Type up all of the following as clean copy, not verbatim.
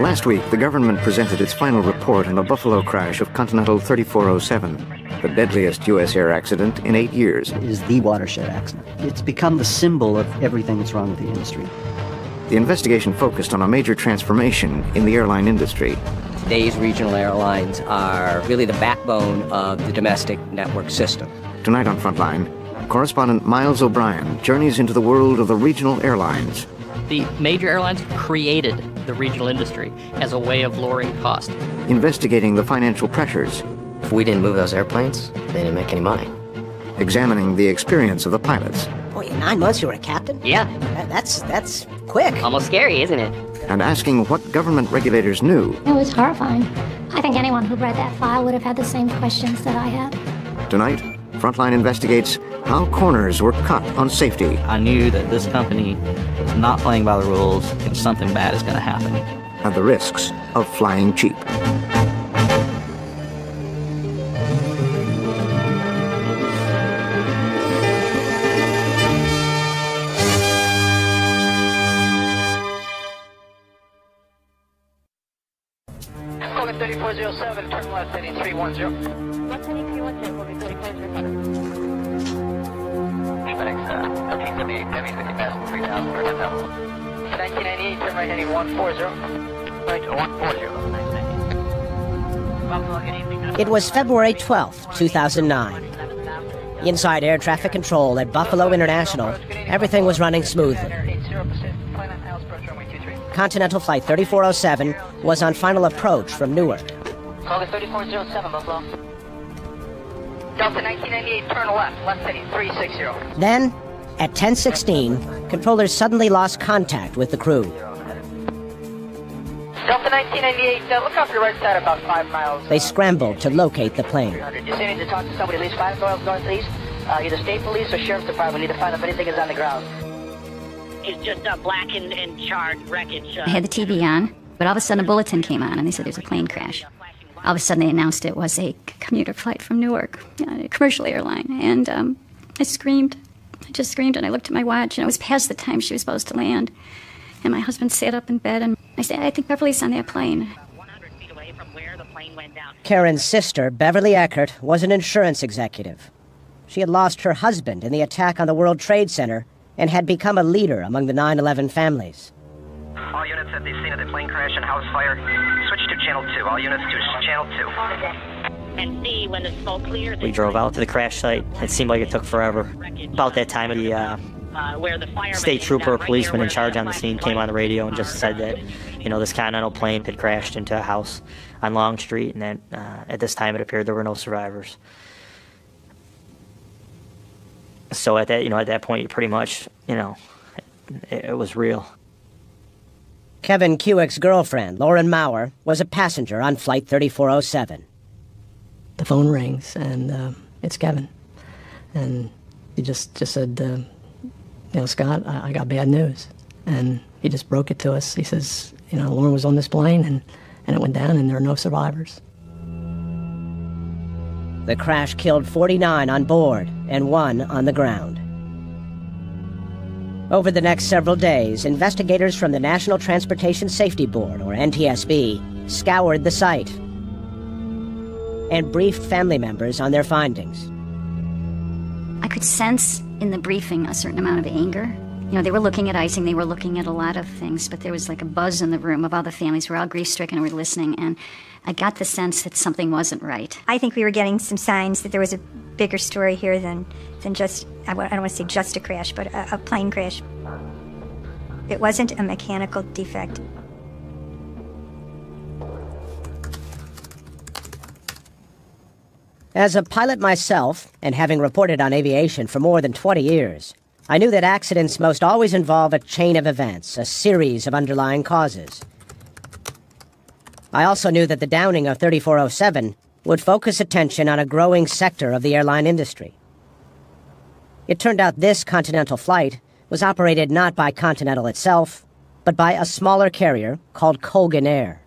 Last week, the government presented its final report on the Buffalo crash of Continental 3407, the deadliest U.S. air accident in 8 years. It is the watershed accident. It's become the symbol of everything that's wrong with the industry. The investigation focused on a major transformation in the airline industry. Today's regional airlines are really the backbone of the domestic network system. Tonight on Frontline, correspondent Miles O'Brien journeys into the world of the regional airlines. The major airlines created the regional industry as a way of lowering cost. Investigating the financial pressures. If we didn't move those airplanes, they didn't make any money. Examining the experience of the pilots. Boy, in 9 months you were a captain? Yeah. That's quick. Almost scary, isn't it? And asking what government regulators knew. It was horrifying. I think anyone who read that file would have had the same questions that I had. Tonight, Frontline investigates how corners were cut on safety. I knew that this company was not playing by the rules and something bad is going to happen. And the risks of flying cheap. Calling 3407, turn left heading 310. Left heading 310, will be 3407. FedEx 1378, Demi 50 past 3000 for hotel. 1998, turn right heading 140. Right, 140. It was February 12th, 2009. Inside air traffic control at Buffalo International, everything was running smoothly. Continental Flight 3407 was on final approach from Newark. Calling 3407, Buffalo. Delta 1998, turn left heading 360. Then, at 10:16, controllers suddenly lost contact with the crew. Delta 1998, look off your right side about 5 miles. They scrambled to locate the plane. Just need to talk to somebody at least 5 miles northeast. Either state police or sheriff's department. Need to find out if anything is on the ground. It's just black and charred wreckage. I had the TV on, but all of a sudden a bulletin came on and they said there's a plane crash. All of a sudden they announced it was a commuter flight from Newark, a commercial airline, and I screamed. I just screamed and I looked at my watch and it was past the time she was supposed to land. And my husband sat up in bed and I said, I think Beverly's on that plane. 100 feet away from where the plane went down. Karen's sister, Beverly Eckert, was an insurance executive. She had lost her husband in the attack on the World Trade Center and had become a leader among the 9/11 families. All units at the scene of the plane crash and house fire, switch to Channel 2. All units to Channel 2. And see when the smoke cleared. We drove out to the crash site. It seemed like it took forever. About that time, the where the state trooper or policeman in charge on the scene came on the radio and just said that, this Continental plane had crashed into a house on Long Street, and that at this time it appeared there were no survivors. So at that point, you pretty much, it was real. Kevin Kewick's girlfriend, Lauren Maurer, was a passenger on Flight 3407. The phone rings, and it's Kevin. And he just said, Scott, I got bad news. And he just broke it to us. He says, Lauren was on this plane, and it went down, and there are no survivors. The crash killed 49 on board and 1 on the ground. Over the next several days, investigators from the National Transportation Safety Board, or NTSB, scoured the site and briefed family members on their findings. I could sense in the briefing a certain amount of anger. They were looking at icing, they were looking at a lot of things, but there was like a buzz in the room of all the families. We're all grief-stricken and we're listening, and I got the sense that something wasn't right. I think we were getting some signs that there was a bigger story here than just, I don't want to say just a crash, but a plane crash. It wasn't a mechanical defect. As a pilot myself, and having reported on aviation for more than 20 years, I knew that accidents most always involve a chain of events, a series of underlying causes. I also knew that the downing of 3407 would focus attention on a growing sector of the airline industry. It turned out this Continental flight was operated not by Continental itself, but by a smaller carrier called Colgan Air.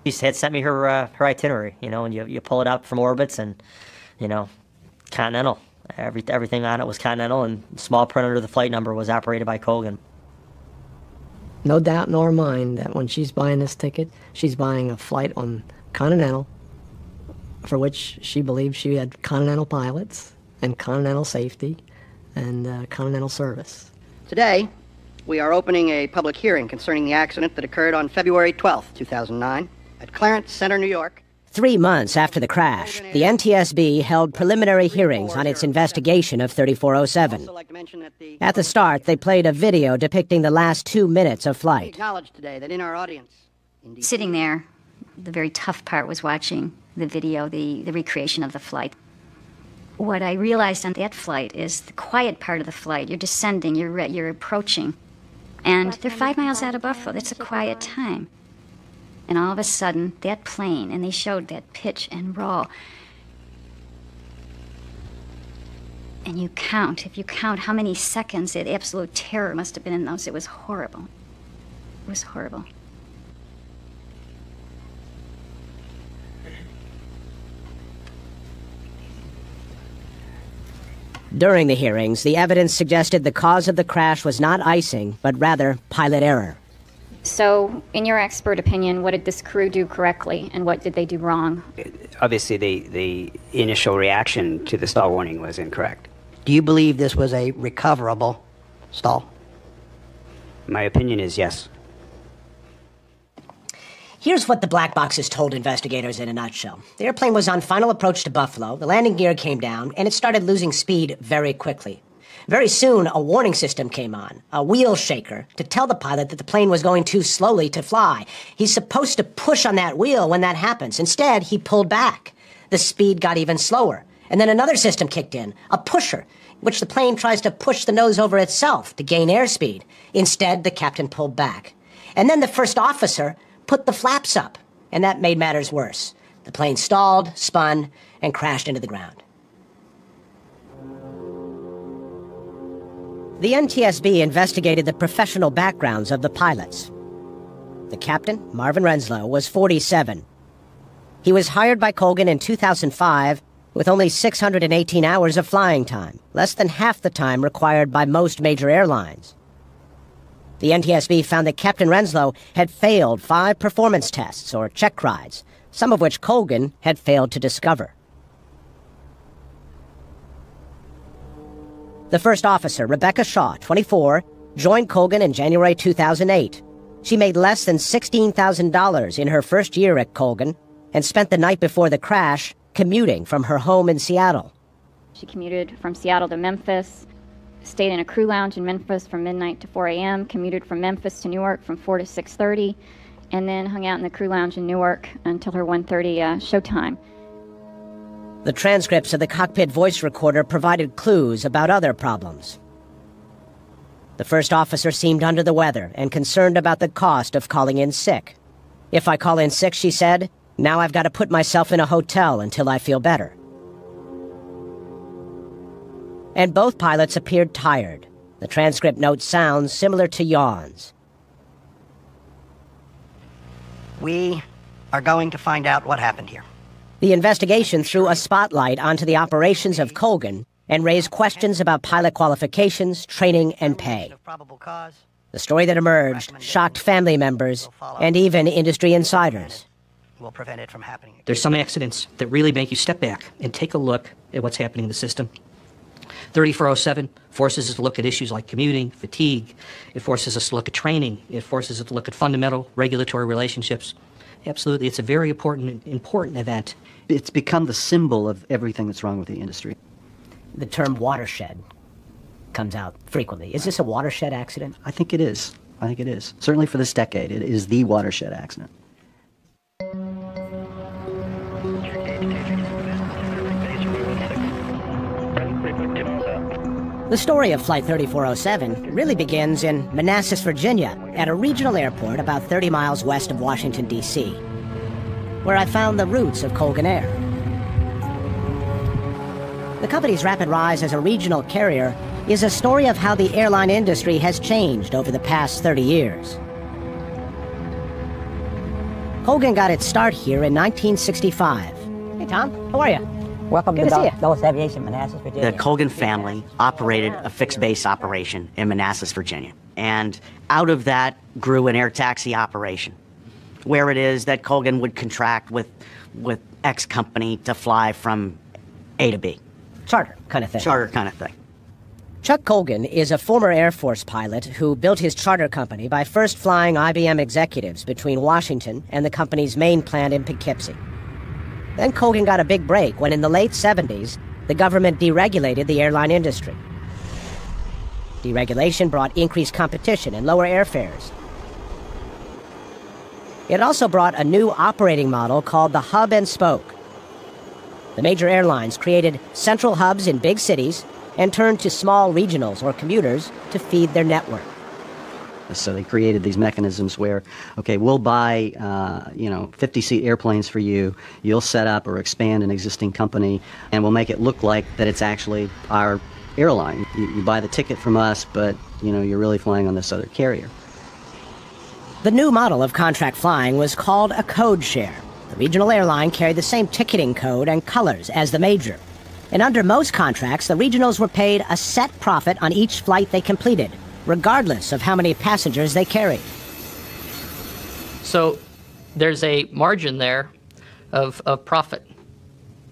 She had sent me her itinerary, and you pull it up from orbits and, Continental. Everything on it was Continental, and small print under the flight number was operated by Colgan. no doubt in her mind that when she's buying this ticket, she's buying a flight on Continental, for which she believed she had Continental pilots and Continental safety and Continental service. Today, we are opening a public hearing concerning the accident that occurred on February 12th, 2009, at Clarence Center, New York. 3 months after the crash, the NTSB held preliminary hearings on its investigation of 3407. At the start, they played a video depicting the last 2 minutes of flight. Acknowledge today that in our audience, Sitting there, the very tough part was watching the video, the recreation of the flight. What I realized on that flight is the quiet part of the flight. You're descending, you're approaching, and they're 5 miles out of Buffalo. That's a quiet time. And all of a sudden, that plane, and they showed that pitch and roll. And if you count how many seconds, the absolute terror must have been in those. It was horrible. It was horrible. During the hearings, the evidence suggested the cause of the crash was not icing, but rather pilot error. So, in your expert opinion, what did this crew do correctly, and what did they do wrong? Obviously, the initial reaction to the stall warning was incorrect. do you believe this was a recoverable stall? My opinion is yes. Here's what the black boxes told investigators in a nutshell. The airplane was on final approach to Buffalo, the landing gear came down, and it started losing speed very quickly. Very soon, a warning system came on, a wheel shaker, to tell the pilot that the plane was going too slowly to fly. He's supposed to push on that wheel when that happens. Instead, he pulled back. The speed got even slower. And then another system kicked in, a pusher, which the plane tries to push the nose over itself to gain airspeed. Instead, the captain pulled back. And then the first officer put the flaps up, and that made matters worse. The plane stalled, spun, and crashed into the ground. The NTSB investigated the professional backgrounds of the pilots. The captain, Marvin Renslow, was 47. He was hired by Colgan in 2005 with only 618 hours of flying time, less than half the time required by most major airlines. The NTSB found that Captain Renslow had failed 5 performance tests, or check rides, some of which Colgan had failed to discover. The first officer, Rebecca Shaw, 24, joined Colgan in January 2008. She made less than $16,000 in her first year at Colgan and spent the night before the crash commuting from her home in Seattle. She commuted from Seattle to Memphis, stayed in a crew lounge in Memphis from midnight to 4 a.m., commuted from Memphis to Newark from 4 to 6:30, and then hung out in the crew lounge in Newark until her 1:30 showtime. The transcripts of the cockpit voice recorder provided clues about other problems. The first officer seemed under the weather and concerned about the cost of calling in sick. "If I call in sick," she said, "now I've got to put myself in a hotel until I feel better." And both pilots appeared tired. The transcript notes sounds similar to yawns. We are going to find out what happened here. The investigation threw a spotlight onto the operations of Colgan and raised questions about pilot qualifications, training, and pay. The story that emerged shocked family members and even industry insiders. Will prevent it from happening. There's some accidents that really make you step back and take a look at what's happening in the system. 3407 forces us to look at issues like commuting, fatigue. It forces us to look at training. It forces us to look at fundamental regulatory relationships. Absolutely, it's a very important event. It's become the symbol of everything that's wrong with the industry. The term watershed comes out frequently. Is this a watershed accident? I think it is. I think it is. Certainly for this decade, it is the watershed accident. The story of Flight 3407 really begins in Manassas, Virginia, at a regional airport about 30 miles west of Washington, D.C., where I found the roots of Colgan Air. The company's rapid rise as a regional carrier is a story of how the airline industry has changed over the past 30 years. Colgan got its start here in 1965. Hey, Tom, how are you? Welcome Good to see you. Dulles Aviation, Manassas, Virginia. The Colgan family operated a fixed base operation in Manassas, Virginia. And out of that grew an air taxi operation, where it is that Colgan would contract with X company to fly from A to B. Charter kind of thing. Charter kind of thing. Chuck Colgan is a former Air Force pilot who built his charter company by first flying IBM executives between Washington and the company's main plant in Poughkeepsie. Then Colgan got a big break when in the late 70s, the government deregulated the airline industry. Deregulation brought increased competition and lower airfares. It also brought a new operating model called the hub and spoke. The major airlines created central hubs in big cities and turned to small regionals or commuters to feed their network. So they created these mechanisms where, okay, we'll buy, 50-seat airplanes for you. You'll set up or expand an existing company, and we'll make it look like that it's actually our airline. You buy the ticket from us, but, you're really flying on this other carrier. The new model of contract flying was called a code share. The regional airline carried the same ticketing code and colors as the major. And under most contracts, the regionals were paid a set profit on each flight they completed, regardless of how many passengers they carried. So there's a margin there of profit.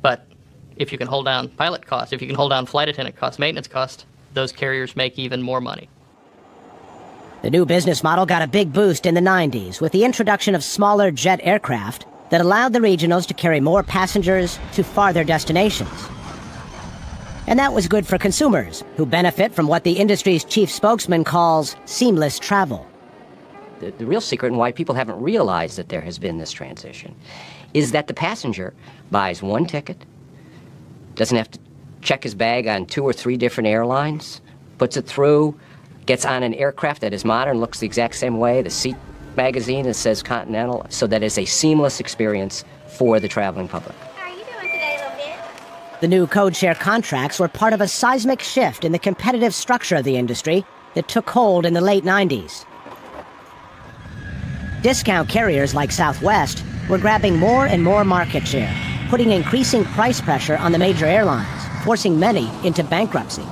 But if you can hold down pilot costs, if you can hold down flight attendant costs, maintenance costs, those carriers make even more money. The new business model got a big boost in the 90s with the introduction of smaller jet aircraft that allowed the regionals to carry more passengers to farther destinations. And that was good for consumers, who benefit from what the industry's chief spokesman calls seamless travel. The real secret and why people haven't realized that there has been this transition is that the passenger buys one ticket, doesn't have to check his bag on 2 or 3 different airlines, puts it through, gets on an aircraft that is modern, looks the exact same way, the seat magazine that says Continental, so that it's a seamless experience for the traveling public. The new code share contracts were part of a seismic shift in the competitive structure of the industry that took hold in the late 90s. Discount carriers like Southwest were grabbing more and more market share, putting increasing price pressure on the major airlines, forcing many into bankruptcy.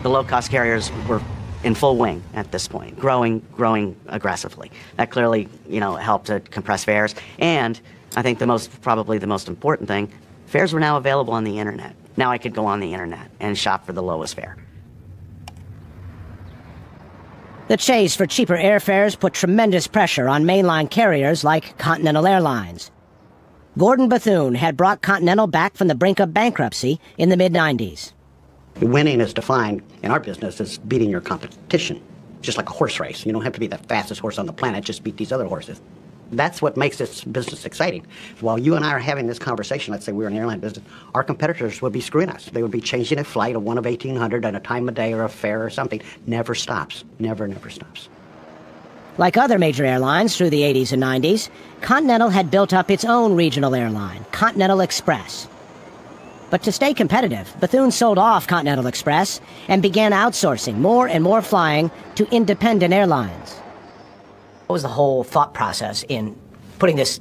The low-cost carriers were in full wing at this point, growing aggressively. That clearly, helped to compress fares. And I think probably the most important thing, fares were now available on the internet. Now I could go on the internet and shop for the lowest fare. The chase for cheaper airfares put tremendous pressure on mainline carriers like Continental Airlines. Gordon Bethune had brought Continental back from the brink of bankruptcy in the mid-90s. Winning is defined in our business as beating your competition, just like a horse race. You don't have to be the fastest horse on the planet, just beat these other horses. That's what makes this business exciting. While you and I are having this conversation, let's say we're in the airline business, our competitors would be screwing us. They would be changing a flight, a 1 of 1,800, and a time of day or a fare or something. Never stops. Never stops. Like other major airlines through the 80s and 90s, Continental had built up its own regional airline, Continental Express. But to stay competitive, Bethune sold off Continental Express and began outsourcing more and more flying to independent airlines. What was the whole thought process in putting this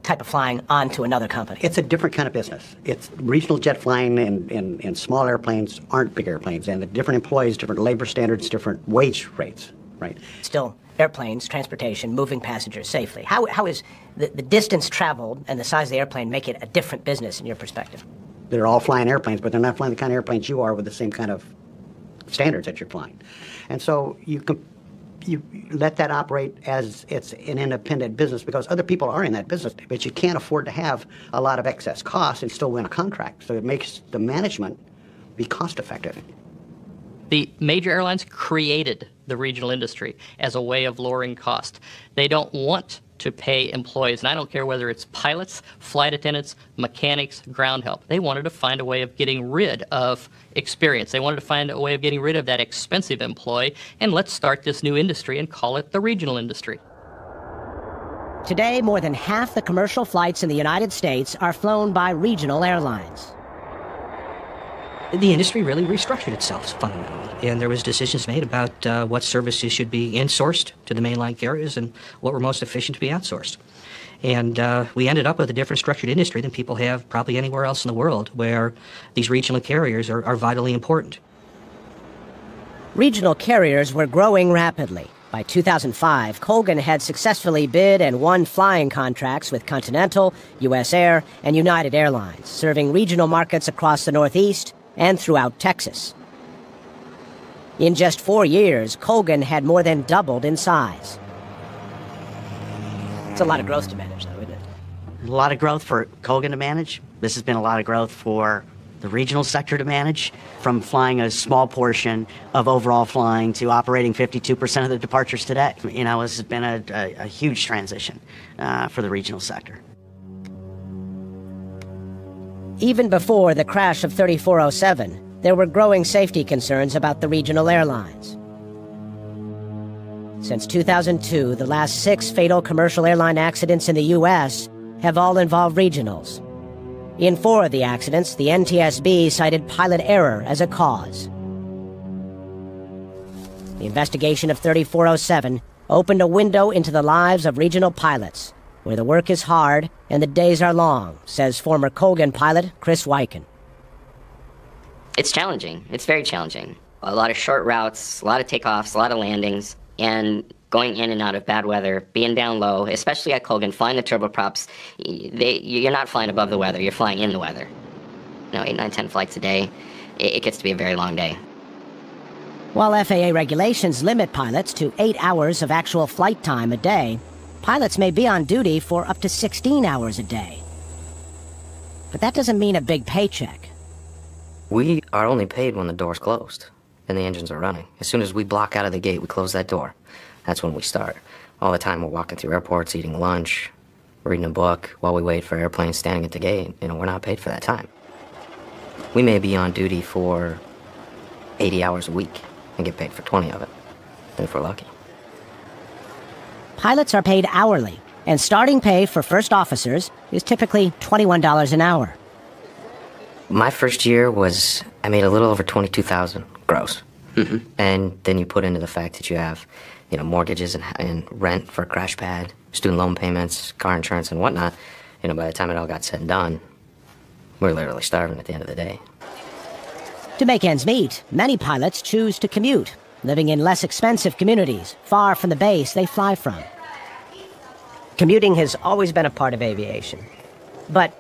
type of flying onto another company? It's a different kind of business. It's regional jet flying and small airplanes aren't big airplanes, and the different employees, different labor standards, different wage rates, right? Still, airplanes, transportation, moving passengers safely. How is the distance traveled and the size of the airplane make it a different business in your perspective? They're all flying airplanes, but they're not flying the kind of airplanes you are with the same kind of standards that you're flying. And so you let that operate as it's an independent business because other people are in that business, but you can't afford to have a lot of excess costs and still win a contract. So it makes the management be cost effective. The major airlines created the regional industry as a way of lowering cost. They don't want to pay employees, and I don't care whether it's pilots, flight attendants, mechanics, ground help. They wanted to find a way of getting rid of experience. They wanted to find a way of getting rid of that expensive employee, and let's start this new industry and call it the regional industry. Today, more than half the commercial flights in the United States are flown by regional airlines. The industry really restructured itself fundamentally, and there was decisions made about what services should be insourced to the mainline carriers and what were most efficient to be outsourced. And we ended up with a different structured industry than people have probably anywhere else in the world, where these regional carriers are vitally important. Regional carriers were growing rapidly. By 2005, Colgan had successfully bid and won flying contracts with Continental, U.S. Air, and United Airlines, serving regional markets across the Northeast and throughout Texas. In just 4 years, Colgan had more than doubled in size. It's a lot of growth to manage, though, isn't it? A lot of growth for Colgan to manage. This has been a lot of growth for the regional sector to manage, from flying a small portion of overall flying to operating 52% of the departures today. You know, this has been a huge transition for the regional sector. Even before the crash of 3407, there were growing safety concerns about the regional airlines. Since 2002, the last 6 fatal commercial airline accidents in the U.S. have all involved regionals. In 4 of the accidents, the NTSB cited pilot error as a cause. The investigation of 3407 opened a window into the lives of regional pilots, where the work is hard and the days are long, says former Colgan pilot Chris Wyken. It's challenging. It's very challenging. A lot of short routes, a lot of takeoffs, a lot of landings, and going in and out of bad weather, being down low, especially at Colgan, flying the turboprops. You're not flying above the weather, you're flying in the weather. You know, 8, 9, 10 flights a day, it gets to be a very long day. While FAA regulations limit pilots to 8 hours of actual flight time a day, pilots may be on duty for up to 16 hours a day. But that doesn't mean a big paycheck. We are only paid when the door's closed and the engines are running. As soon as we block out of the gate, we close that door. That's when we start. All the time we're walking through airports, eating lunch, reading a book, while we wait for airplanes standing at the gate. You know, we're not paid for that time. We may be on duty for 80 hours a week and get paid for 20 of it, if we're lucky. Pilots are paid hourly, and starting pay for first officers is typically $21 an hour. My first year was, I made a little over $22,000 gross. Mm-hmm. And then you put into the fact that you have, you know, mortgages and rent for a crash pad, student loan payments, car insurance and whatnot. You know, by the time it all got said and done, we were literally starving at the end of the day. To make ends meet, many pilots choose to commute, living in less expensive communities, far from the base they fly from. Commuting has always been a part of aviation. But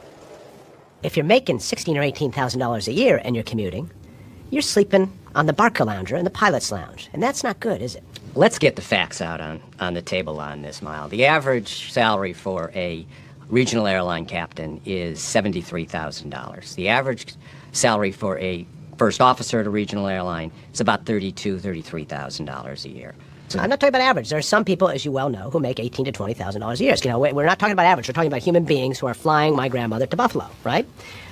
if you're making $16,000 or $18,000 a year and you're commuting, you're sleeping on the Barca Lounger and the pilot's lounge, and that's not good, is it? Let's get the facts out on the table on this, Mile. The average salary for a regional airline captain is $73,000. The average salary for a first officer at a regional airline is about $32,000, $33,000 a year. I'm not talking about average. There are some people, as you well know, who make $18,000 to $20,000 a year. You know, we're not talking about average. We're talking about human beings who are flying my grandmother to Buffalo, right?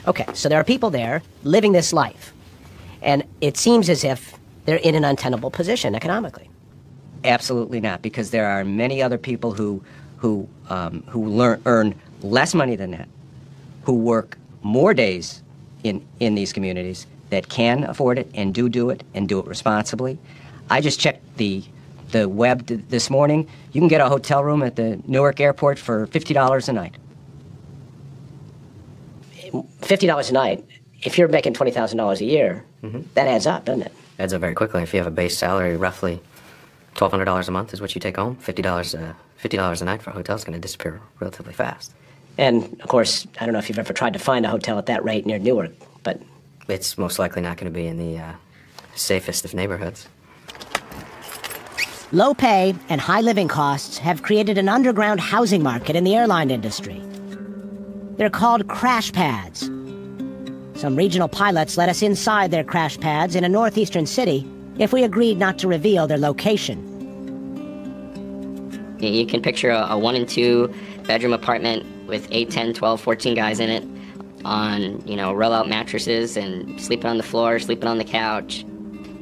Okay, so there are people there living this life, and it seems as if they're in an untenable position economically. Absolutely not, because there are many other people who earn less money than that, who work more days in these communities that can afford it and do it responsibly. I just checked the web this morning. You can get a hotel room at the Newark airport for $50 a night. $50 a night? If you're making $20,000 a year, that adds up, doesn't it? Adds up very quickly. If you have a base salary, roughly $1,200 a month is what you take home. $50 a night for a hotel is going to disappear relatively fast. And, of course, I don't know if you've ever tried to find a hotel at that rate near Newark, but... It's most likely not going to be in the safest of neighborhoods. Low pay and high living costs have created an underground housing market in the airline industry. They're called crash pads. Some regional pilots let us inside their crash pads in a northeastern city if we agreed not to reveal their location. You can picture a 1 and 2 bedroom apartment with 8, 10, 12, 14 guys in it on, you know, roll-out mattresses and sleeping on the floor, sleeping on the couch,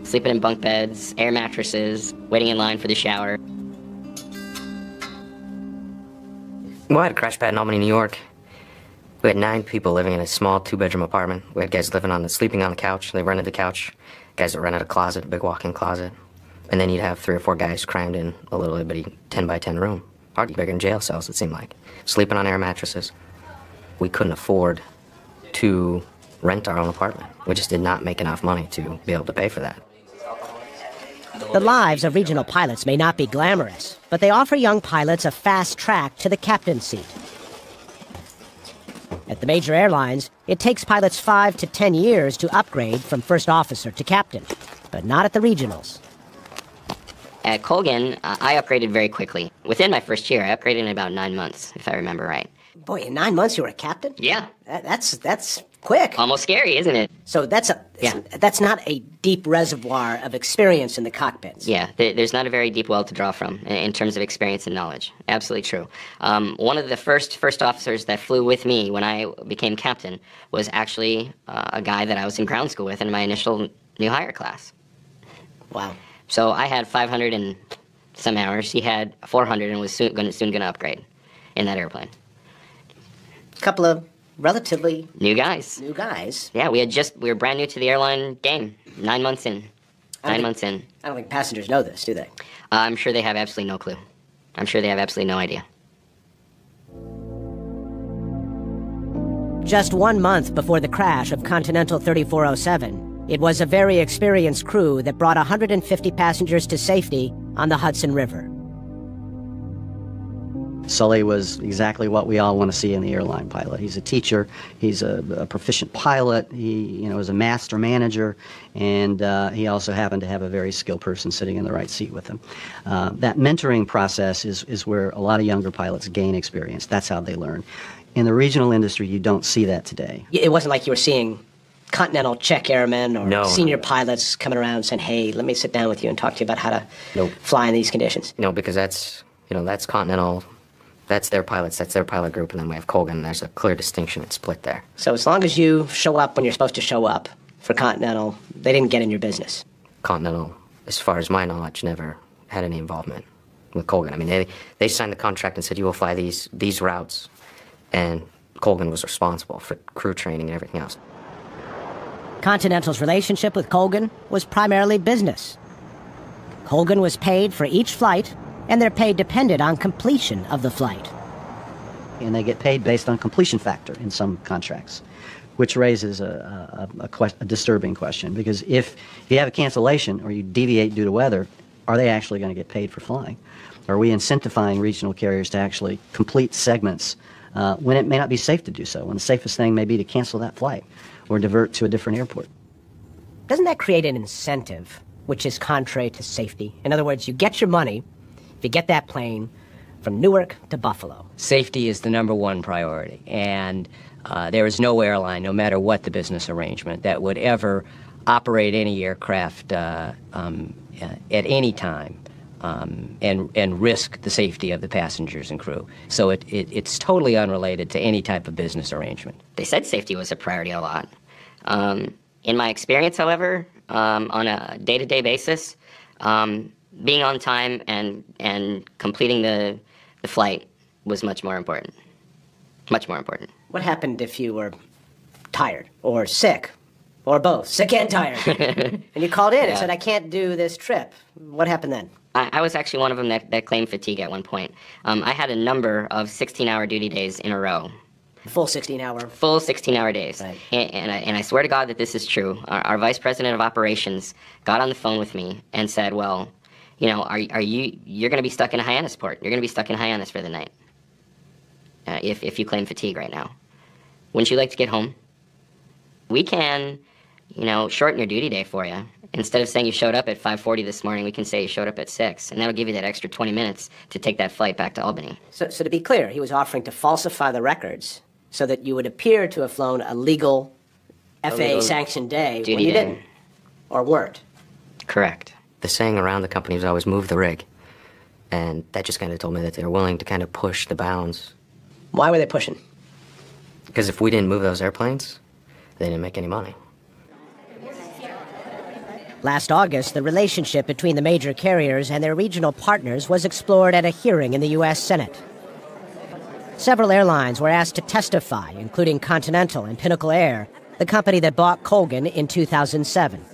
sleeping in bunk beds, air mattresses, waiting in line for the shower. Well, I had a crash pad in Albany, New York. We had 9 people living in a small 2-bedroom apartment. We had guys sleeping on the couch. They rented the couch. Guys that rented a closet, a big walk-in closet. And then you'd have 3 or 4 guys crammed in a little bitty 10 by 10 room. hardly bigger than jail cells, it seemed like. Sleeping on air mattresses. We couldn't afford to rent our own apartment. We just did not make enough money to be able to pay for that. The lives of regional pilots may not be glamorous, but they offer young pilots a fast track to the captain's seat. At the major airlines, it takes pilots 5 to 10 years to upgrade from first officer to captain, but not at the regionals. At Colgan, I upgraded very quickly. Within my first year, I upgraded in about 9 months, if I remember right. Boy, in 9 months you were a captain? Yeah. That's quick. Almost scary, isn't it? So that's not a deep reservoir of experience in the cockpits. Yeah, there's not a very deep well to draw from in terms of experience and knowledge. Absolutely true. One of the first officers that flew with me when I became captain was actually a guy that I was in ground school with in my initial new hire class. Wow. So I had 500 and some hours. He had 400 and was soon going to upgrade in that airplane. A couple of relatively new guys. Yeah, we were brand new to the airline game. 9 months in. 9 months in. I don't think passengers know this, do they? I'm sure they have absolutely no clue. I'm sure they have absolutely no idea. Just 1 month before the crash of Continental 3407, it was a very experienced crew that brought 150 passengers to safety on the Hudson River. Sully was exactly what we all want to see in the airline pilot. He's a teacher, he's a proficient pilot, he is a master manager, and he also happened to have a very skilled person sitting in the right seat with him. That mentoring process is where a lot of younger pilots gain experience. That's how they learn. In the regional industry, you don't see that today. It wasn't like you were seeing Continental check airmen or senior pilots coming around saying, hey, let me sit down with you and talk to you about how to fly in these conditions. No, because that's Continental. That's their pilots, that's their pilot group, and then we have Colgan. There's a clear distinction and split there. So as long as you show up when you're supposed to show up for Continental, they didn't get in your business. Continental, as far as my knowledge, never had any involvement with Colgan. I mean, they signed the contract and said, you will fly these routes, and Colgan was responsible for crew training and everything else. Continental's relationship with Colgan was primarily business. Colgan was paid for each flight, and their pay depended on completion of the flight. And they get paid based on completion factor in some contracts, which raises a disturbing question, because if you have a cancellation or you deviate due to weather, are they actually going to get paid for flying? Are we incentivizing regional carriers to actually complete segments when it may not be safe to do so, when the safest thing may be to cancel that flight or divert to a different airport? Doesn't that create an incentive which is contrary to safety? In other words, you get your money if you get that plane from Newark to Buffalo. Safety is the #1 priority, and there is no airline, no matter what the business arrangement, that would ever operate any aircraft at any time and risk the safety of the passengers and crew. So it's totally unrelated to any type of business arrangement. They said safety was a priority a lot. In my experience, however, on a day-to-day basis, being on time and completing the flight was much more important. Much more important. What happened if you were tired or sick or both? Sick and tired. And you called in and said, I can't do this trip. What happened then? I was actually one of them that claimed fatigue at one point. I had a number of 16-hour duty days in a row. Full 16-hour? Full 16-hour days. Right. And I swear to God that this is true. Our vice president of operations got on the phone with me and said, well, you're going to be stuck in Hyannisport. You're going to be stuck in Hyannis for the night if you claim fatigue right now. Wouldn't you like to get home? We can, shorten your duty day for you. Instead of saying you showed up at 5:40 this morning, we can say you showed up at 6, and that'll give you that extra 20 minutes to take that flight back to Albany. So to be clear, he was offering to falsify the records so that you would appear to have flown a legal FAA-sanctioned day when you didn't, or weren't. Correct. The saying around the company was always move the rig, and that just kind of told me that they were willing to kind of push the bounds. Why were they pushing? Because if we didn't move those airplanes, they didn't make any money. Last August, the relationship between the major carriers and their regional partners was explored at a hearing in the U.S. Senate. Several airlines were asked to testify, including Continental and Pinnacle Air, the company that bought Colgan in 2007.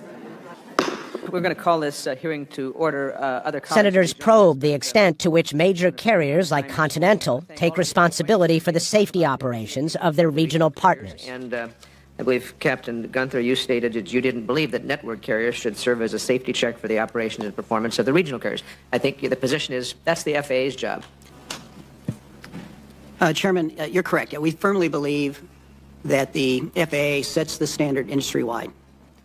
We're going to call this hearing to order. Other Senators probed the extent to which major carriers like Continental take responsibility for the safety operations of their regional partners. And I believe, Captain Gunther, you stated that you didn't believe that network carriers should serve as a safety check for the operations and performance of the regional carriers. I think the position is that's the FAA's job. Chairman, you're correct. We firmly believe that the FAA sets the standard industry-wide.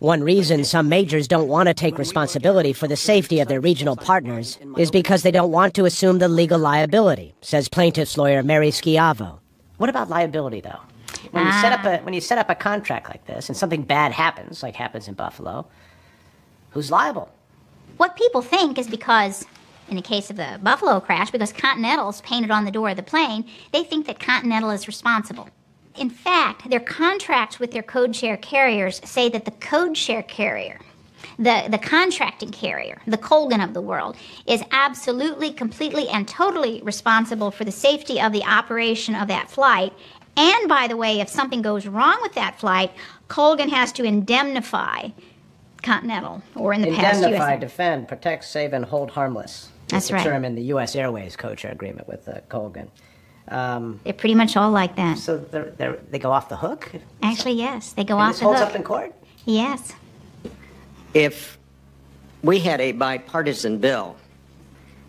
One reason some majors don't want to take responsibility for the safety of their regional partners is because they don't want to assume the legal liability, says plaintiff's lawyer Mary Schiavo. What about liability, though? When you set up a contract like this and something bad happens, like happens in Buffalo, who's liable? What people think is because, in the case of the Buffalo crash, because Continental's painted on the door of the plane, they think that Continental is responsible. In fact, their contracts with their code share carriers say that the code share carrier, the contracting carrier, the Colgan of the world, is absolutely, completely, and totally responsible for the safety of the operation of that flight. And, by the way, if something goes wrong with that flight, Colgan has to indemnify Continental, or in the past, Indemnify, defend, protect, save, and hold harmless. That's right. That's the term in the U.S. Airways code share agreement with Colgan. They're pretty much all like that. So they go off the hook? Actually, yes. They go and off the hook. This holds up in court? Yes. If we had a bipartisan bill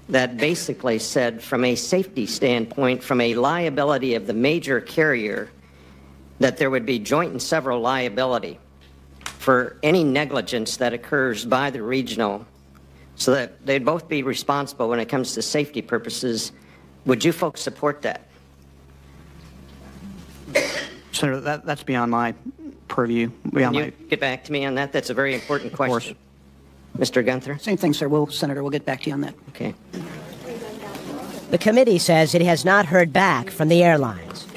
that basically said, from a safety standpoint, from a liability of the major carrier, that there would be joint and several liability for any negligence that occurs by the regional, so that they'd both be responsible when it comes to safety purposes, would you folks support that? Senator, that's beyond my purview. Can you get back to me on that? That's a very important question. Mr. Gunther? Same thing, sir. Senator, we'll get back to you on that. Okay. The committee says it has not heard back from the airlines.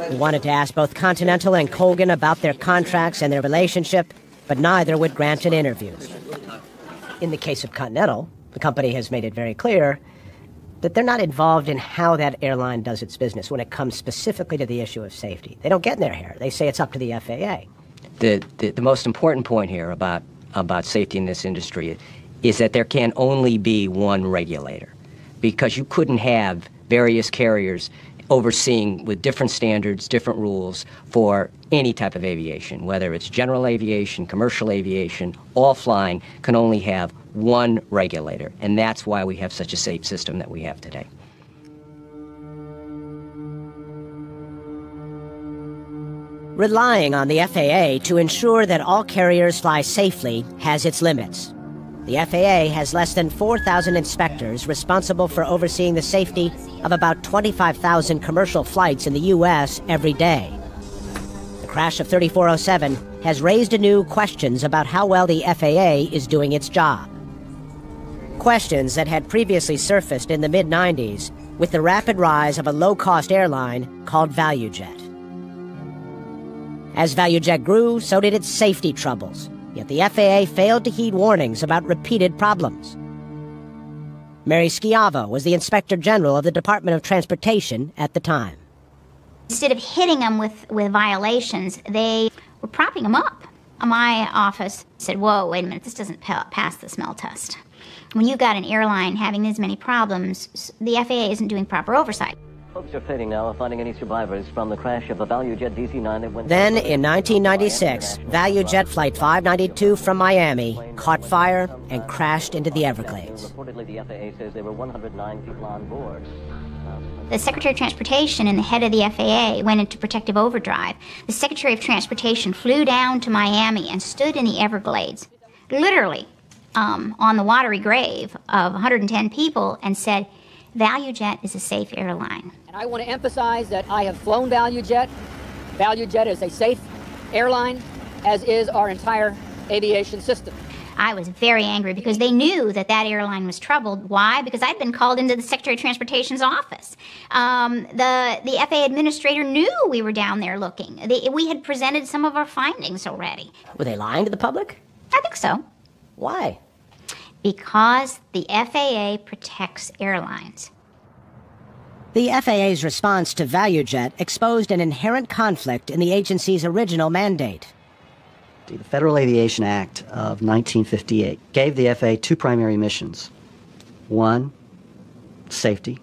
We wanted to ask both Continental and Colgan about their contracts and their relationship, but neither would grant an interview. In the case of Continental, the company has made it very clear that they're not involved in how that airline does its business when it comes specifically to the issue of safety. They don't get in their hair. They say it's up to the FAA. The most important point here about safety in this industry is that there can only be one regulator, because you couldn't have various carriers overseeing with different standards, different rules for any type of aviation, whether it's general aviation, commercial aviation, all flying can only have one regulator, and that's why we have such a safe system that we have today. Relying on the FAA to ensure that all carriers fly safely has its limits. The FAA has less than 4,000 inspectors responsible for overseeing the safety of about 25,000 commercial flights in the U.S. every day. The crash of 3407 has raised anew questions about how well the FAA is doing its job. Questions that had previously surfaced in the mid-90s with the rapid rise of a low-cost airline called ValueJet. As ValueJet grew, so did its safety troubles. Yet the FAA failed to heed warnings about repeated problems. Mary Schiavo was the Inspector General of the Department of Transportation at the time. Instead of hitting them with violations, they were propping them up. My office said, whoa, wait a minute, this doesn't pass the smell test. When you've got an airline having this many problems, the FAA isn't doing proper oversight. Folks are fading now, finding any survivors from the crash of a ValueJet DC-9 that went... Then, in 1996, ValueJet Flight 592 from Miami caught fire and crashed into the Everglades. Reportedly, the FAA says there were 109 people on board. The Secretary of Transportation and the head of the FAA went into protective overdrive. The Secretary of Transportation flew down to Miami and stood in the Everglades, literally on the watery grave of 110 people, and said, ValueJet is a safe airline. And I want to emphasize that I have flown ValueJet. ValueJet is a safe airline, as is our entire aviation system. I was very angry because they knew that that airline was troubled. Why? Because I'd been called into the Secretary of Transportation's office. The FAA administrator knew we were down there looking. We had presented some of our findings already. Were they lying to the public? I think so. Why? Because the FAA protects airlines. The FAA's response to ValueJet exposed an inherent conflict in the agency's original mandate. The Federal Aviation Act of 1958 gave the FAA two primary missions. One, safety.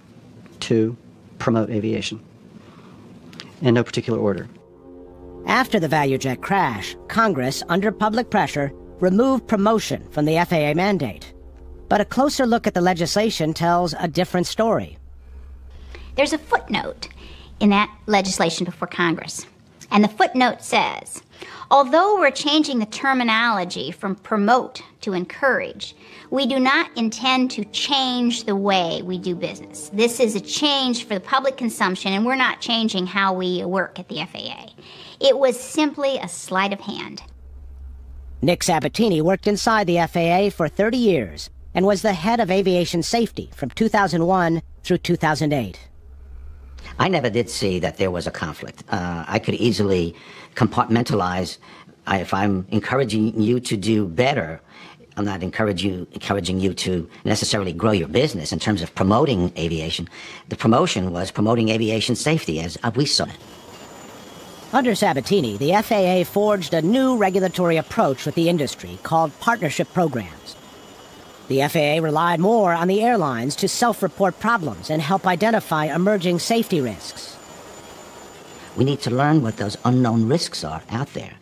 Two, promote aviation. In no particular order. After the ValueJet crash, Congress, under public pressure, removed promotion from the FAA mandate. But a closer look at the legislation tells a different story. There's a footnote in that legislation before Congress. And the footnote says, although we're changing the terminology from promote to encourage, we do not intend to change the way we do business. This is a change for the public consumption, and we're not changing how we work at the FAA. It was simply a sleight of hand. Nick Sabatini worked inside the FAA for 30 years and was the head of aviation safety from 2001 through 2008. I never did see that there was a conflict. I could easily compartmentalize. If I'm encouraging you to do better, I'm not encouraging you to necessarily grow your business in terms of promoting aviation. The promotion was promoting aviation safety, as we saw it. Under Sabatini, the FAA forged a new regulatory approach with the industry called partnership programs. The FAA relied more on the airlines to self-report problems and help identify emerging safety risks. We need to learn what those unknown risks are out there.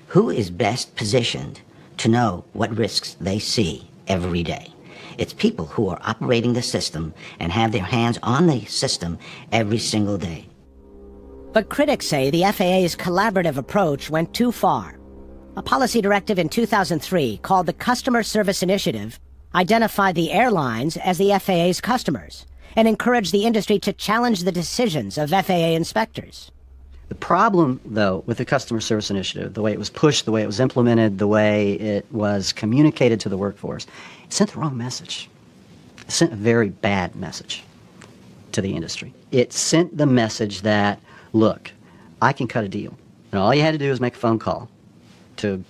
Who is best positioned to know what risks they see every day? It's people who are operating the system and have their hands on the system every single day. But critics say the FAA's collaborative approach went too far. A policy directive in 2003 called the Customer Service Initiative identified the airlines as the FAA's customers and encouraged the industry to challenge the decisions of FAA inspectors. The problem, though, with the Customer Service Initiative, the way it was pushed, the way it was implemented, the way it was communicated to the workforce, it sent the wrong message. It sent a very bad message to the industry. It sent the message that, look, I can cut a deal. And all you had to do was make a phone call to,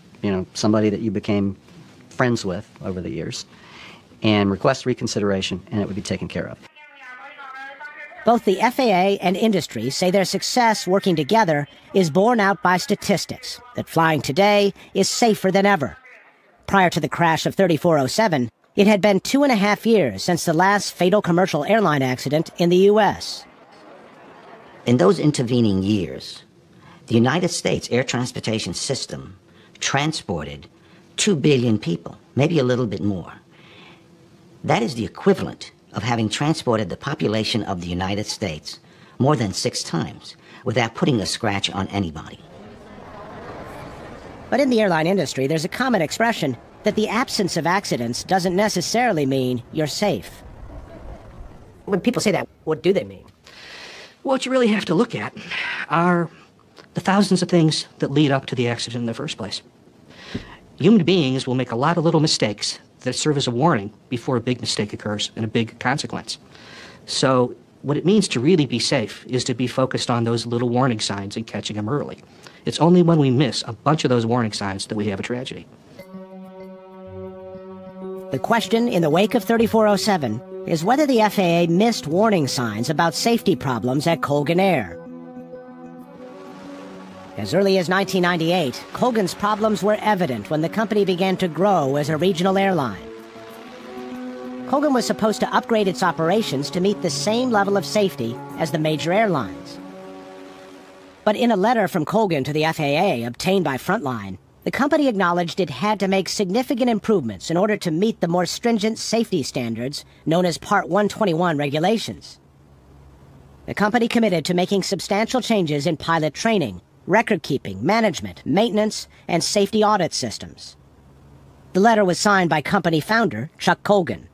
somebody that you became friends with over the years and request reconsideration, and it would be taken care of. Both the FAA and industry say their success working together is borne out by statistics, that flying today is safer than ever. Prior to the crash of 3407, it had been 2.5 years since the last fatal commercial airline accident in the U.S. In those intervening years, the United States air transportation system transported 2 billion people, maybe a little bit more. That is the equivalent of having transported the population of the United States more than 6 times without putting a scratch on anybody. But in the airline industry, there's a common expression that the absence of accidents doesn't necessarily mean you're safe. When people say that, what do they mean? What you really have to look at are the thousands of things that lead up to the accident in the first place. Human beings will make a lot of little mistakes that serve as a warning before a big mistake occurs and a big consequence. So what it means to really be safe is to be focused on those little warning signs and catching them early. It's only when we miss a bunch of those warning signs that we have a tragedy. The question in the wake of 3407 is whether the FAA missed warning signs about safety problems at Colgan Air. As early as 1998, Colgan's problems were evident when the company began to grow as a regional airline. Colgan was supposed to upgrade its operations to meet the same level of safety as the major airlines. But in a letter from Colgan to the FAA obtained by Frontline, the company acknowledged it had to make significant improvements in order to meet the more stringent safety standards known as Part 121 regulations. The company committed to making substantial changes in pilot training, record-keeping, management, maintenance, and safety audit systems. The letter was signed by company founder Chuck Colgan.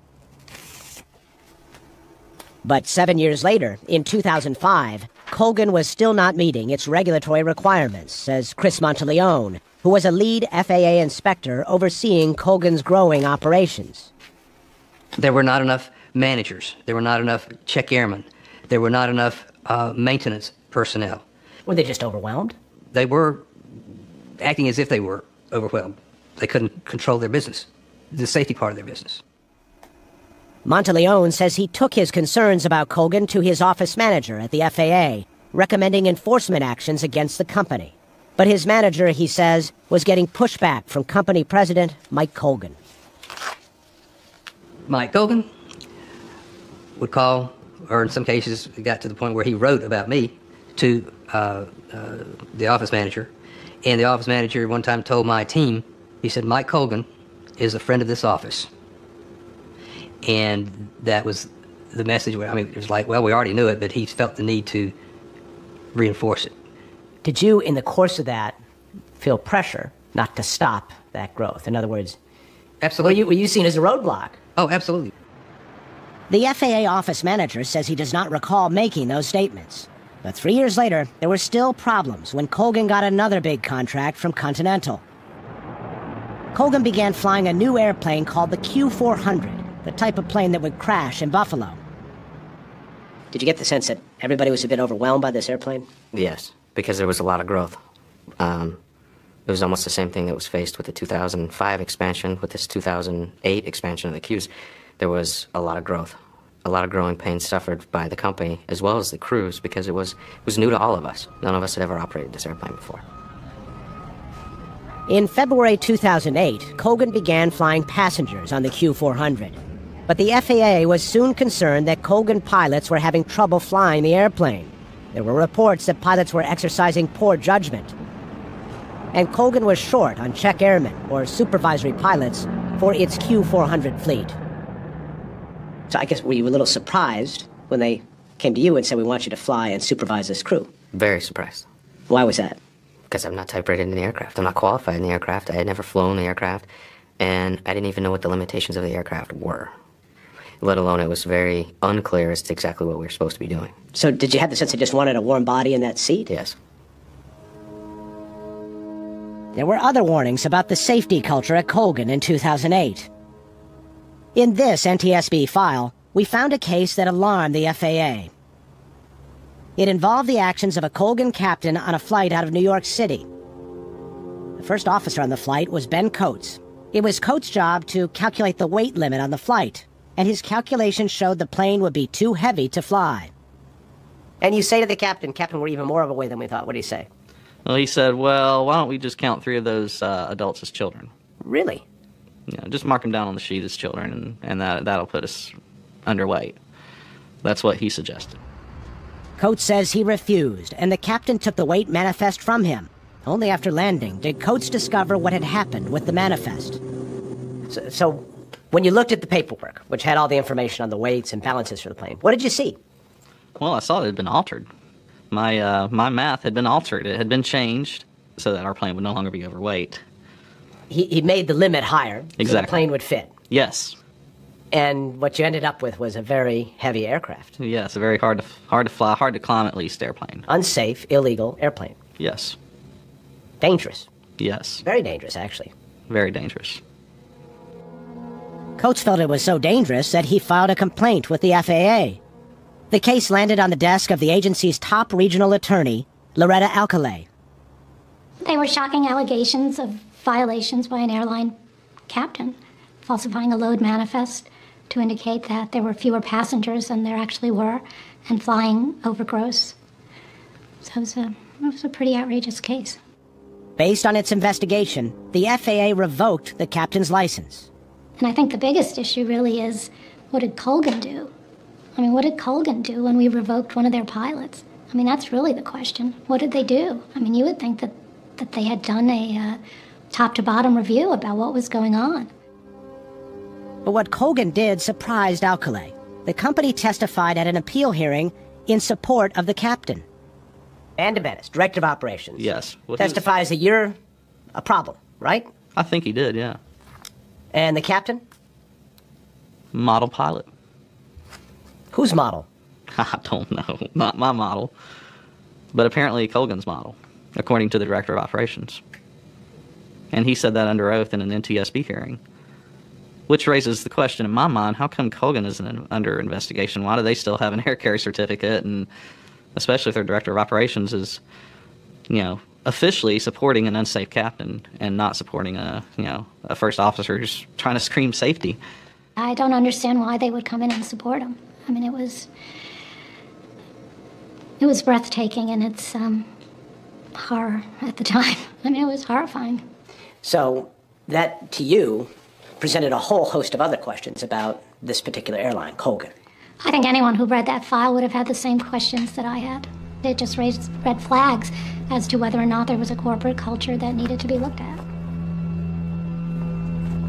But 7 years later, in 2005, Colgan was still not meeting its regulatory requirements, says Chris Monteleone, who was a lead FAA inspector overseeing Colgan's growing operations. There were not enough managers. There were not enough check airmen. There were not enough maintenance personnel. Were they just overwhelmed? They were acting as if they were overwhelmed. They couldn't control their business, the safety part of their business. Monteleone says he took his concerns about Colgan to his office manager at the FAA, recommending enforcement actions against the company. But his manager, he says, was getting pushback from company president Mike Colgan. Mike Colgan would call, or in some cases it got to the point where he wrote about me to the office manager. And the office manager one time told my team, he said, Mike Colgan is a friend of this office. And that was the message. I mean, it was like, well, we already knew it, but he felt the need to reinforce it. Did you, in the course of that, feel pressure not to stop that growth? In other words, absolutely. Were you seen as a roadblock? Oh, absolutely. The FAA office manager says he does not recall making those statements. But 3 years later, there were still problems when Colgan got another big contract from Continental. Colgan began flying a new airplane called the Q400, the type of plane that would crash in Buffalo. Did you get the sense that everybody was a bit overwhelmed by this airplane? Yes, because there was a lot of growth. It was almost the same thing that was faced with the 2005 expansion, with this 2008 expansion of the Qs. There was a lot of growth, a lot of growing pains suffered by the company as well as the crews, because it was new to all of us. None of us had ever operated this airplane before. In February 2008, Colgan began flying passengers on the Q400. But the FAA was soon concerned that Colgan pilots were having trouble flying the airplane. There were reports that pilots were exercising poor judgment. And Colgan was short on check airmen, or supervisory pilots, for its Q400 fleet. So I guess, were you a little surprised when they came to you and said, we want you to fly and supervise this crew? Very surprised. Why was that? Because I'm not type rated in the aircraft. I'm not qualified in the aircraft. I had never flown the aircraft, and I didn't even know what the limitations of the aircraft were. Let alone it was very unclear as to exactly what we were supposed to be doing. So did you have the sense they just wanted a warm body in that seat? Yes. There were other warnings about the safety culture at Colgan in 2008. In this NTSB file, we found a case that alarmed the FAA. It involved the actions of a Colgan captain on a flight out of New York City. The first officer on the flight was Ben Coates. It was Coates' job to calculate the weight limit on the flight, and his calculations showed the plane would be too heavy to fly. And you say to the captain, Captain, we're even more of a way than we thought. What do you say? Well, he said, well, why don't we just count 3 of those adults as children? Really? You know, just mark them down on the sheet as children, and that'll put us underweight. That's what he suggested. Coates says he refused, and the captain took the weight manifest from him. Only after landing did Coates discover what had happened with the manifest. So when you looked at the paperwork, which had all the information on the weights and balances for the plane, what did you see? Well, I saw it had been altered. My math had been altered. It had been changed so that our plane would no longer be overweight. He made the limit higher Exactly. so the plane would fit. Yes. And what you ended up with was a very heavy aircraft. Yes, a very hard to fly, hard to climb at least airplane. Unsafe, illegal airplane. Yes. Dangerous. Yes. Very dangerous, actually. Very dangerous. Coates felt it was so dangerous that he filed a complaint with the FAA. The case landed on the desk of the agency's top regional attorney, Loretta Alcalay. They were shocking allegations of violations by an airline captain, falsifying a load manifest to indicate that there were fewer passengers than there actually were, and flying over gross. So it was a pretty outrageous case. Based on its investigation, the FAA revoked the captain's license. And I think the biggest issue really is, what did Colgan do? I mean, what did Colgan do when we revoked one of their pilots? I mean, that's really the question. What did they do? I mean, you would think that they had done a top-to-bottom review about what was going on. But what Colgan did surprised Alcalay. The company testified at an appeal hearing in support of the captain. And DeBennis, director of operations. Yes. Well, testifies that you're a problem, right? I think he did, yeah. And the captain? Model pilot. Whose model? I don't know. Not my model. But apparently Colgan's model, according to the director of operations. And he said that under oath in an NTSB hearing. Which raises the question in my mind, how come Colgan isn't under investigation? Why do they still have an air carrier certificate? And especially if their director of operations is, officially supporting an unsafe captain and not supporting a first officer who's trying to scream safety. I don't understand why they would come in and support him. I mean, it was breathtaking, and horror at the time. I mean, it was horrifying. So that, to you, presented a whole host of other questions about this particular airline, Colgan. I think anyone who read that file would have had the same questions that I had. It just raised red flags as to whether or not there was a corporate culture that needed to be looked at.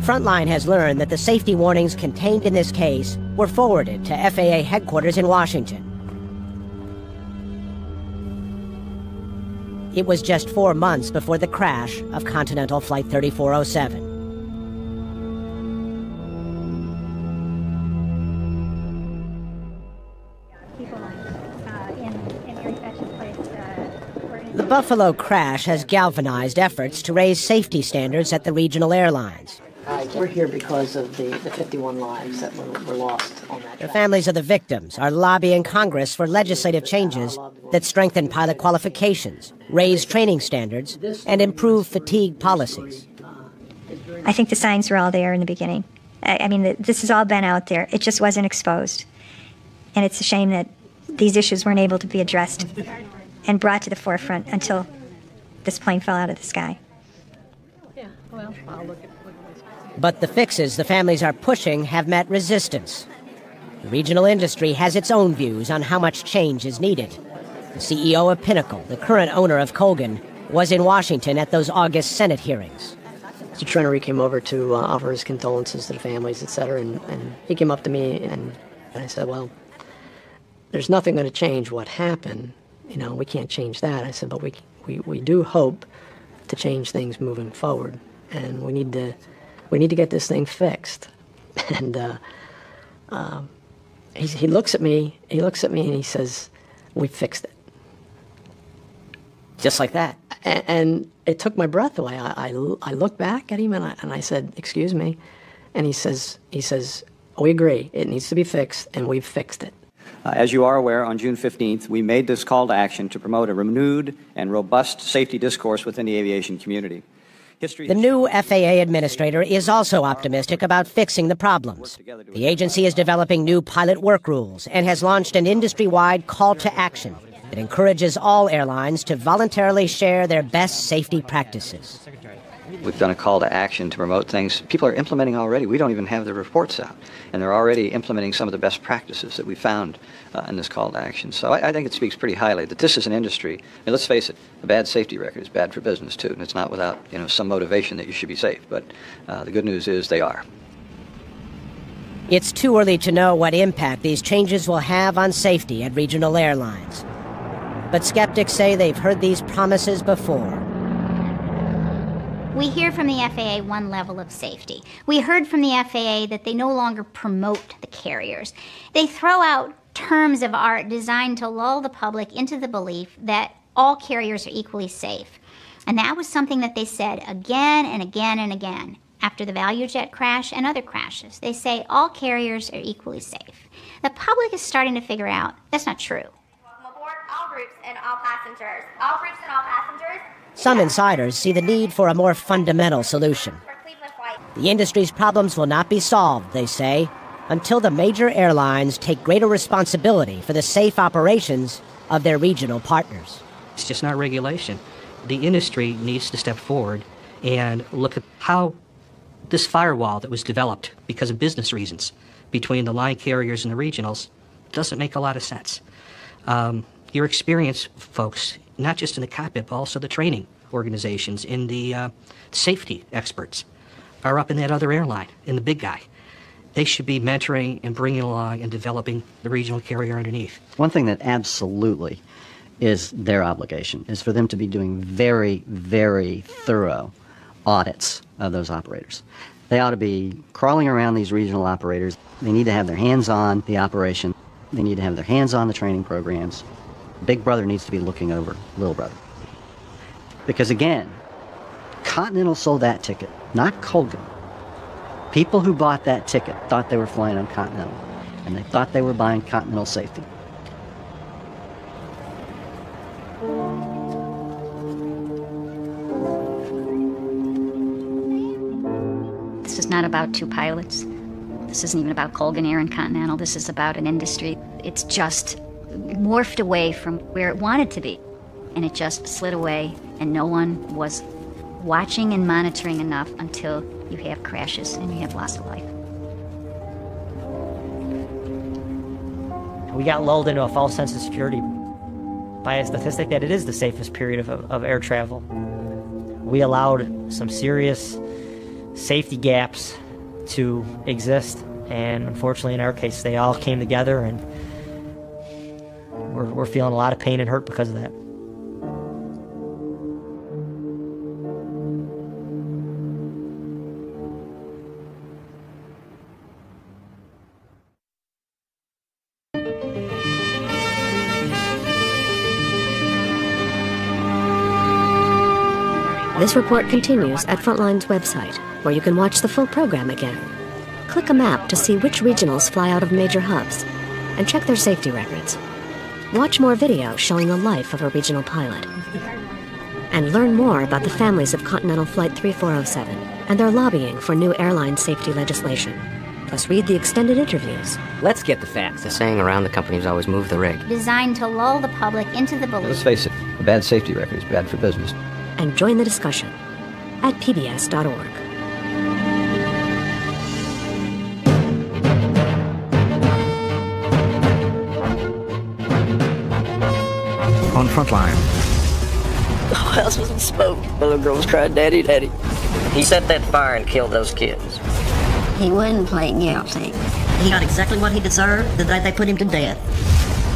Frontline has learned that the safety warnings contained in this case were forwarded to FAA headquarters in Washington. It was just 4 months before the crash of Continental Flight 3407. The Buffalo crash has galvanized efforts to raise safety standards at the regional airlines. We're here because of the 51 lives that were lost on that. The families of the victims are lobbying Congress for legislative changes that strengthen pilot qualifications, raise training standards, and improve fatigue policies. I think the signs were all there in the beginning. I mean, this has all been out there. It just wasn't exposed. And it's a shame that these issues weren't able to be addressed and brought to the forefront until this plane fell out of the sky. Yeah, well, I'll look at. But the fixes the families are pushing have met resistance. The regional industry has its own views on how much change is needed. The CEO of Pinnacle, the current owner of Colgan, was in Washington at those August Senate hearings. Mr. Trenery came over to offer his condolences to the families, etc., and he came up to me and I said, well, there's nothing going to change what happened. You know, we can't change that. I said, but we do hope to change things moving forward, and we need to get this thing fixed. And he looks at me and he says, we fixed it. Just like that. And it took my breath away. I looked back at him and I said, excuse me. And he says, we agree, it needs to be fixed, and we've fixed it. As you are aware, on June 15th, we made this call to action to promote a renewed and robust safety discourse within the aviation community. The new FAA administrator is also optimistic about fixing the problems. The agency is developing new pilot work rules and has launched an industry-wide call to action that encourages all airlines to voluntarily share their best safety practices. We've done a call to action to promote things people are implementing already. We don't even have the reports out, and they're already implementing some of the best practices that we found in this call to action. So I think it speaks pretty highly that this is an industry. I mean, let's face it, a bad safety record is bad for business too, and it's not without some motivation that you should be safe. But the good news is they are. It's too early to know what impact these changes will have on safety at regional airlines. But skeptics say they've heard these promises before. We hear from the FAA one level of safety. We heard from the FAA that they no longer promote the carriers. They throw out terms of art designed to lull the public into the belief that all carriers are equally safe. And that was something that they said again and again and again after the ValueJet crash and other crashes. They say all carriers are equally safe. The public is starting to figure out that's not true. Welcome aboard, all groups and all passengers. All groups and all passengers. Some insiders see the need for a more fundamental solution. The industry's problems will not be solved, they say, until the major airlines take greater responsibility for the safe operations of their regional partners. It's just not regulation. The industry needs to step forward and look at how this firewall that was developed because of business reasons between the line carriers and the regionals doesn't make a lot of sense. Your experience, folks, not just in the cockpit, but also the training organizations and the safety experts are up in that other airline, in the big guy. They should be mentoring and bringing along and developing the regional carrier underneath. One thing that absolutely is their obligation is for them to be doing very, very thorough audits of those operators. They ought to be crawling around these regional operators. They need to have their hands on the operation. They need to have their hands on the training programs. Big brother needs to be looking over little brother. Because again, Continental sold that ticket, not Colgan. People who bought that ticket thought they were flying on Continental, and they thought they were buying Continental safety. This is not about two pilots. This isn't even about Colgan Air and Continental. This is about an industry. It's just morphed away from where it wanted to be. and it just slid away, and no one was watching and monitoring enough until you have crashes and you have loss of life. We got lulled into a false sense of security by a statistic that it is the safest period of air travel. We allowed some serious safety gaps to exist, and unfortunately in our case they all came together, and we're feeling a lot of pain and hurt because of that. This report continues at Frontline's website, where you can watch the full program again. Click a map to see which regionals fly out of major hubs, and check their safety records. Watch more video showing the life of a regional pilot. And learn more about the families of Continental Flight 3407 and their lobbying for new airline safety legislation. Plus read the extended interviews. Let's get the facts. The saying around the company is always move the rig. Designed to lull the public into the belief. Let's face it, a bad safety record is bad for business. And join the discussion at pbs.org. On Frontline. The house was in smoke. The little girl was crying, "Daddy, Daddy." He set that fire and killed those kids. He wouldn't play guilty. He got exactly what he deserved the day they put him to death.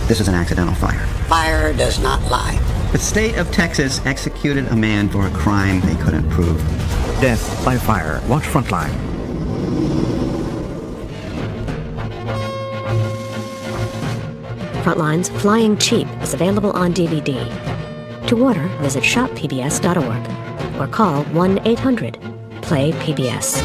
This is an accidental fire. Fire does not lie. The state of Texas executed a man for a crime they couldn't prove. Death by fire. Watch Frontline. Frontline's Flying Cheap is available on DVD. To order, visit shoppbs.org or call 1-800-PLAY-PBS.